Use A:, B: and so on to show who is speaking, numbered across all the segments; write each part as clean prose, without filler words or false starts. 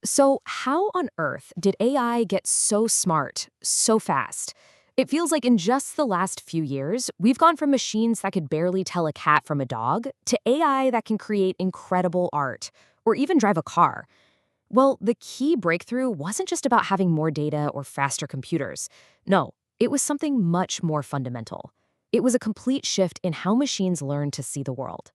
A: So, how on earth did AI get so smart so fast? It feels like in just the last few years, we've gone from machines that could barely tell a cat from a dog to AI that can create incredible art or even drive a car. Well, the key breakthrough wasn't just about having more data or faster computers. No, it was something much more fundamental. It was a complete shift in how machines learn to see the world.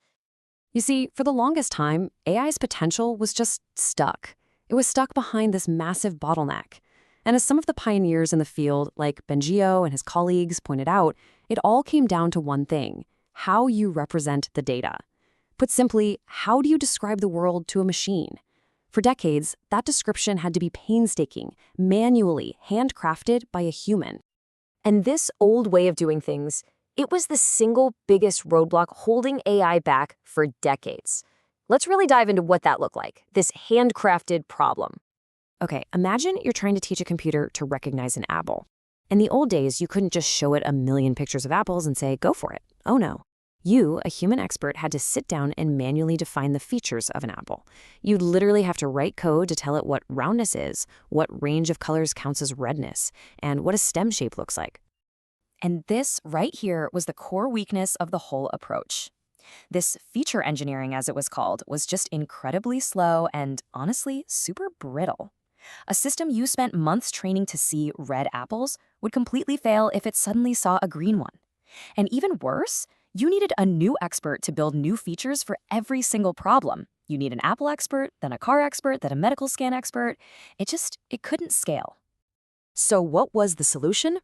B: You see, for the longest time, AI's potential was just stuck. It was stuck behind this massive bottleneck. And as some of the pioneers in the field, like Bengio and his colleagues, pointed out, it all came down to one thing: how you represent the data. Put simply, how do you describe the world to a machine? For decades, that description had to be painstaking, manually handcrafted by a human.
A: And this old way of doing things, it was the single biggest roadblock holding AI back for decades. Let's really dive into what that looked like, this handcrafted problem.
B: Okay, imagine you're trying to teach a computer to recognize an apple. In the old days, you couldn't just show it a million pictures of apples and say, go for it. Oh no. You, a human expert, had to sit down and manually define the features of an apple. You'd literally have to write code to tell it what roundness is, what range of colors counts as redness, and what a stem shape looks like.
C: And this right here was the core weakness of the whole approach. This feature engineering, as it was called, was just incredibly slow and, honestly, super brittle. A system you spent months training to see red apples would completely fail if it suddenly saw a green one. And even worse, you needed a new expert to build new features for every single problem. You need an Apple expert, then a car expert, then a medical scan expert. It couldn't scale.
B: So what was the solution?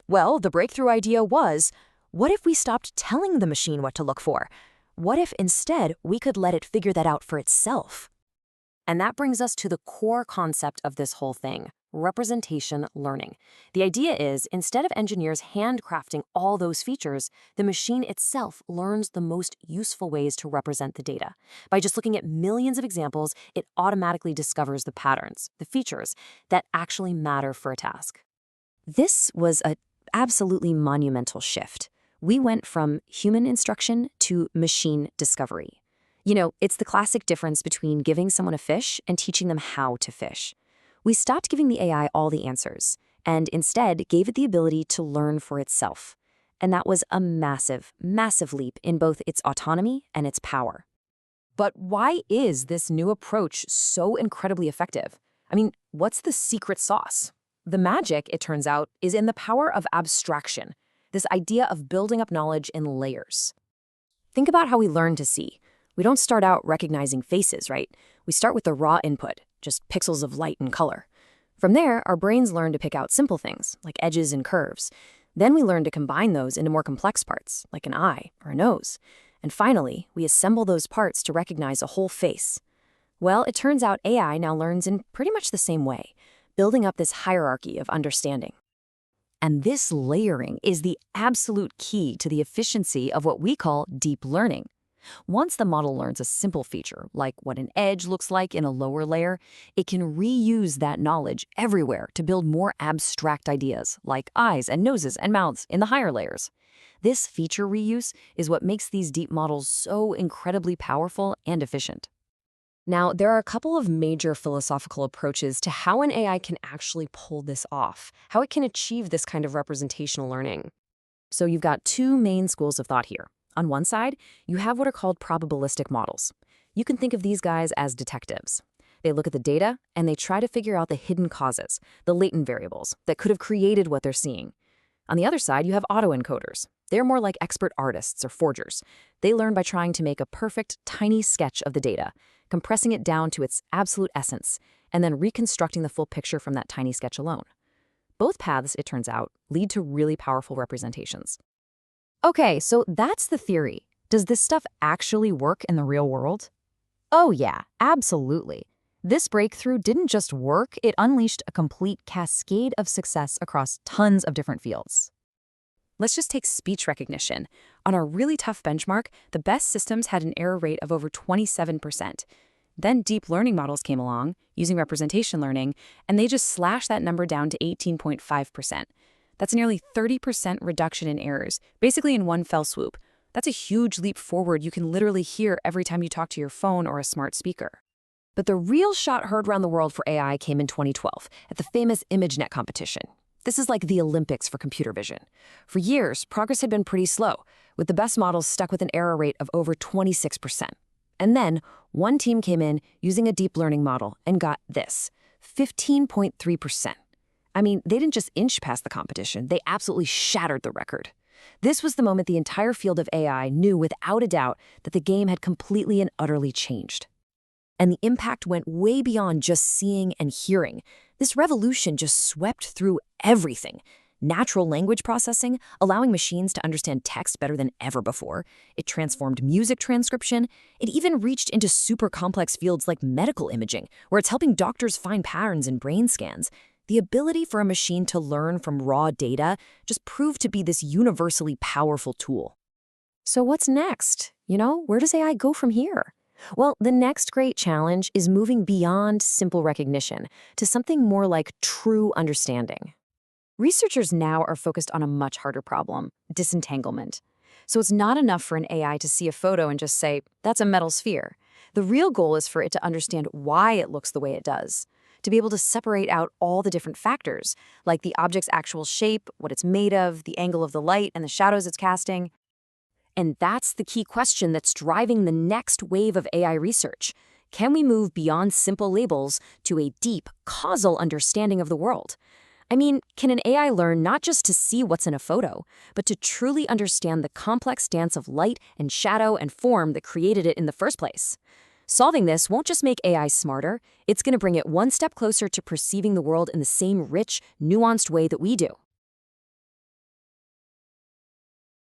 B: Well, the breakthrough idea was, what if we stopped telling the machine what to look for? What if instead we could let it figure that out for itself? And that brings us to the core concept of this whole thing: representation learning. The idea is, instead of engineers handcrafting all those features, the machine itself learns the most useful ways to represent the data. By just looking at millions of examples, it automatically discovers the patterns, the features that actually matter for a task. This was an absolutely monumental shift. We went from human instruction to machine discovery. It's the classic difference between giving someone a fish and teaching them how to fish. We stopped giving the AI all the answers and instead gave it the ability to learn for itself. And that was a massive, massive leap in both its autonomy and its power. But why is this new approach so incredibly effective? What's the secret sauce? The magic, it turns out, is in the power of abstraction, this idea of building up knowledge in layers. Think about how we learn to see. We don't start out recognizing faces, right? We start with the raw input, just pixels of light and color. From there, our brains learn to pick out simple things, like edges and curves. Then we learn to combine those into more complex parts, like an eye or a nose. And finally, we assemble those parts to recognize a whole face. Well, it turns out AI now learns in pretty much the same way, building up this hierarchy of understanding. And this layering is the absolute key to the efficiency of what we call deep learning. Once the model learns a simple feature, like what an edge looks like in a lower layer, it can reuse that knowledge everywhere to build more abstract ideas, like eyes and noses and mouths in the higher layers. This feature reuse is what makes these deep models so incredibly powerful and efficient. Now, there are a couple of major philosophical approaches to how an AI can actually pull this off, how it can achieve this kind of representational learning. So you've got two main schools of thought here. On one side, you have what are called probabilistic models. You can think of these guys as detectives. They look at the data and they try to figure out the hidden causes, the latent variables that could have created what they're seeing. On the other side, you have autoencoders. They're more like expert artists or forgers. They learn by trying to make a perfect, tiny sketch of the data, compressing it down to its absolute essence, and then reconstructing the full picture from that tiny sketch alone. Both paths, it turns out, lead to really powerful representations. Okay, so that's the theory. Does this stuff actually work in the real world? Oh yeah, absolutely. This breakthrough didn't just work, it unleashed a complete cascade of success across tons of different fields. Let's just take speech recognition. On a really tough benchmark, the best systems had an error rate of over 27%. Then deep learning models came along, using representation learning, and they just slashed that number down to 18.5%. That's a nearly 30% reduction in errors, basically in one fell swoop. That's a huge leap forward you can literally hear every time you talk to your phone or a smart speaker.
A: But the real shot heard around the world for AI came in 2012 at the famous ImageNet competition. This is like the Olympics for computer vision. For years, progress had been pretty slow, with the best models stuck with an error rate of over 26%. And then, one team came in using a deep learning model and got this, 15.3%. I mean, they didn't just inch past the competition, they absolutely shattered the record. This was the moment the entire field of AI knew without a doubt that the game had completely and utterly changed. And the impact went way beyond just seeing and hearing. This revolution just swept through everything. Natural language processing, allowing machines to understand text better than ever before. It transformed music transcription. It even reached into super complex fields like medical imaging, where it's helping doctors find patterns in brain scans. The ability for a machine to learn from raw data just proved to be this universally powerful tool. So what's next? Where does AI go from here? Well, the next great challenge is moving beyond simple recognition to something more like true understanding.
C: Researchers now are focused on a much harder problem, disentanglement. So it's not enough for an AI to see a photo and just say, that's a metal sphere. The real goal is for it to understand why it looks the way it does, to be able to separate out all the different factors, like the object's actual shape, what it's made of, the angle of the light, and the shadows it's casting. And that's the key question that's driving the next wave of AI research. Can we move beyond simple labels to a deep, causal understanding of the world? I mean, can an AI learn not just to see what's in a photo, but to truly understand the complex dance of light and shadow and form that created it in the first place? Solving this won't just make AI smarter, it's going to bring it one step closer to perceiving the world in the same rich, nuanced way that we do.